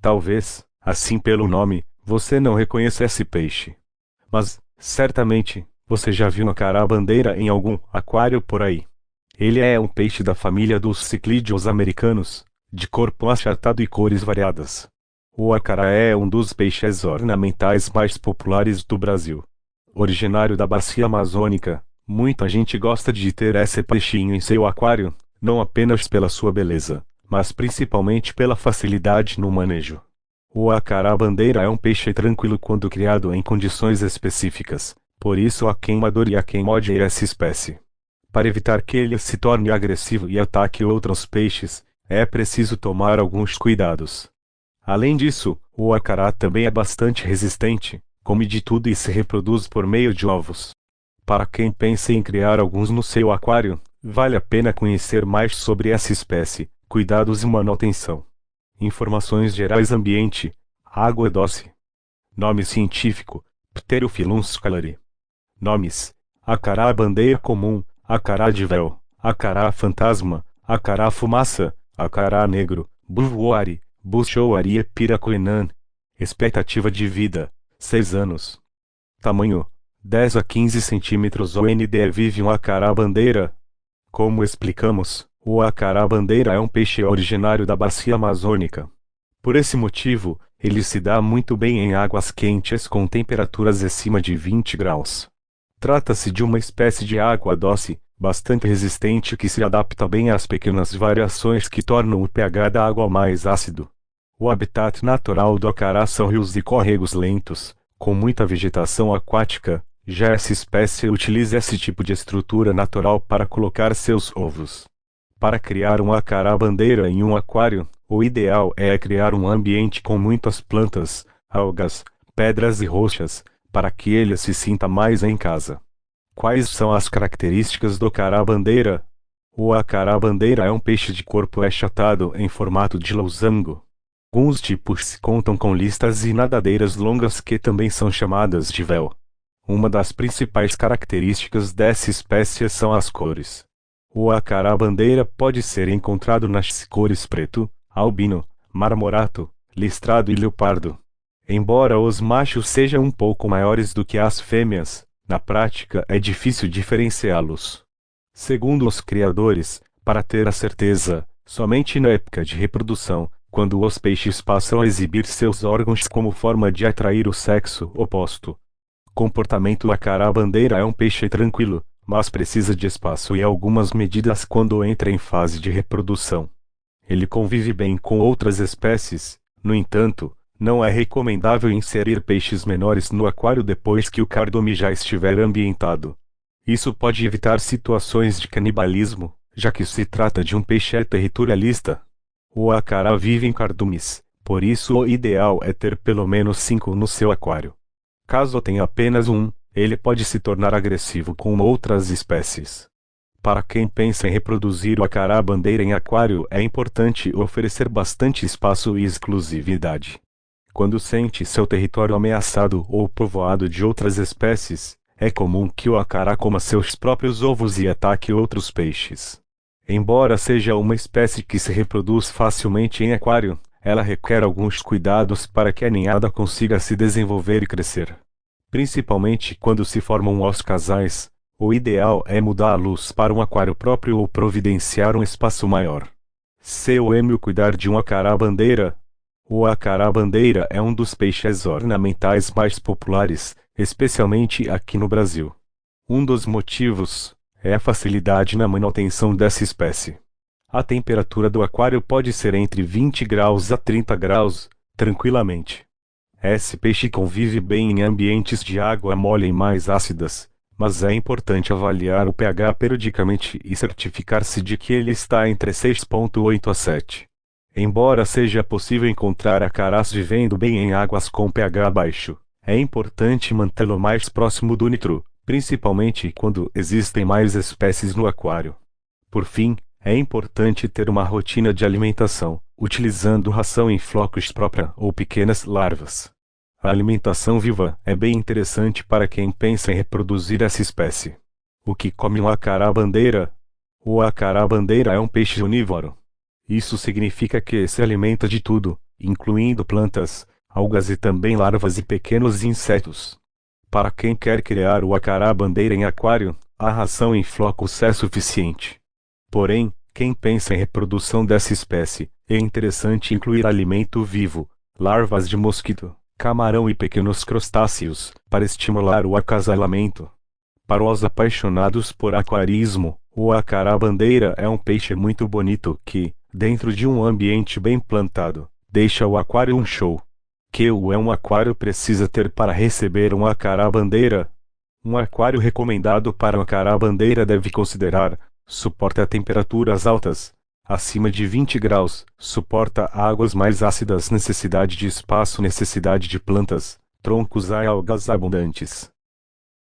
Talvez, assim pelo nome, você não reconheça esse peixe. Mas, certamente, você já viu um acará-bandeira em algum aquário por aí. Ele é um peixe da família dos ciclídeos americanos, de corpo achatado e cores variadas. O acará é um dos peixes ornamentais mais populares do Brasil. Originário da bacia amazônica, muita gente gosta de ter esse peixinho em seu aquário, não apenas pela sua beleza, mas principalmente pela facilidade no manejo. O acará-bandeira é um peixe tranquilo quando criado em condições específicas, por isso há quem adore e há quem odie essa espécie. Para evitar que ele se torne agressivo e ataque outros peixes, é preciso tomar alguns cuidados. Além disso, o acará também é bastante resistente, come de tudo e se reproduz por meio de ovos. Para quem pensa em criar alguns no seu aquário, vale a pena conhecer mais sobre essa espécie, cuidados e manutenção. Informações gerais: ambiente, água doce. Nome científico: Pterophyllum scalari. Nomes: acará-bandeira comum, acará de véu, acará fantasma, acará fumaça, acará negro, buvoari, buchoaria piracoenan. Expectativa de vida: 6 anos. Tamanho: 10 a 15 centímetros. Onde vive um acará-bandeira? Como explicamos, o acará-bandeira é um peixe originário da bacia amazônica. Por esse motivo, ele se dá muito bem em águas quentes com temperaturas acima de 20 graus. Trata-se de uma espécie de água doce, bastante resistente que se adapta bem às pequenas variações que tornam o pH da água mais ácido. O habitat natural do acará são rios e córregos lentos, com muita vegetação aquática. Já essa espécie utiliza esse tipo de estrutura natural para colocar seus ovos. Para criar um acará-bandeira em um aquário, o ideal é criar um ambiente com muitas plantas, algas, pedras e rochas, para que ele se sinta mais em casa. Quais são as características do acará-bandeira? O acará-bandeira é um peixe de corpo achatado em formato de losango. Alguns tipos contam com listas e nadadeiras longas que também são chamadas de véu. Uma das principais características dessa espécie são as cores. O acará-bandeira pode ser encontrado nas cores preto, albino, marmorato, listrado e leopardo. Embora os machos sejam um pouco maiores do que as fêmeas, na prática é difícil diferenciá-los. Segundo os criadores, para ter a certeza, somente na época de reprodução, quando os peixes passam a exibir seus órgãos como forma de atrair o sexo oposto. Comportamento: o acará-bandeira é um peixe tranquilo, mas precisa de espaço e algumas medidas quando entra em fase de reprodução. Ele convive bem com outras espécies, no entanto, não é recomendável inserir peixes menores no aquário depois que o cardume já estiver ambientado. Isso pode evitar situações de canibalismo, já que se trata de um peixe territorialista. O acará vive em cardumes, por isso o ideal é ter pelo menos 5 no seu aquário. Caso tenha apenas um, ele pode se tornar agressivo com outras espécies. Para quem pensa em reproduzir o acará-bandeira em aquário, é importante oferecer bastante espaço e exclusividade. Quando sente seu território ameaçado ou povoado de outras espécies, é comum que o acará coma seus próprios ovos e ataque outros peixes. Embora seja uma espécie que se reproduz facilmente em aquário, ela requer alguns cuidados para que a ninhada consiga se desenvolver e crescer. Principalmente quando se formam os casais, o ideal é mudá-los para um aquário próprio ou providenciar um espaço maior. Seu êmio cuidar de um acará-bandeira. O acará-bandeira é um dos peixes ornamentais mais populares, especialmente aqui no Brasil. Um dos motivos é a facilidade na manutenção dessa espécie. A temperatura do aquário pode ser entre 20 graus a 30 graus, tranquilamente. Esse peixe convive bem em ambientes de água mole e mais ácidas, mas é importante avaliar o pH periodicamente e certificar-se de que ele está entre 6,8 a 7. Embora seja possível encontrar acarás vivendo bem em águas com pH baixo, é importante mantê-lo mais próximo do nitro, principalmente quando existem mais espécies no aquário. Por fim, é importante ter uma rotina de alimentação, utilizando ração em flocos própria ou pequenas larvas. A alimentação viva é bem interessante para quem pensa em reproduzir essa espécie. O que come um acará-bandeira? O acará-bandeira é um peixe onívoro. Isso significa que se alimenta de tudo, incluindo plantas, algas e também larvas e pequenos insetos. Para quem quer criar o acará-bandeira em aquário, a ração em flocos é suficiente. Porém, quem pensa em reprodução dessa espécie, é interessante incluir alimento vivo, larvas de mosquito, camarão e pequenos crustáceos, para estimular o acasalamento. Para os apaixonados por aquarismo, o acará-bandeira é um peixe muito bonito que, dentro de um ambiente bem plantado, deixa o aquário um show. Que é um aquário precisa ter para receber um acará-bandeira? Um aquário recomendado para um acará-bandeira deve considerar: suporta temperaturas altas, acima de 20 graus, suporta águas mais ácidas, necessidade de espaço, necessidade de plantas, troncos e algas abundantes.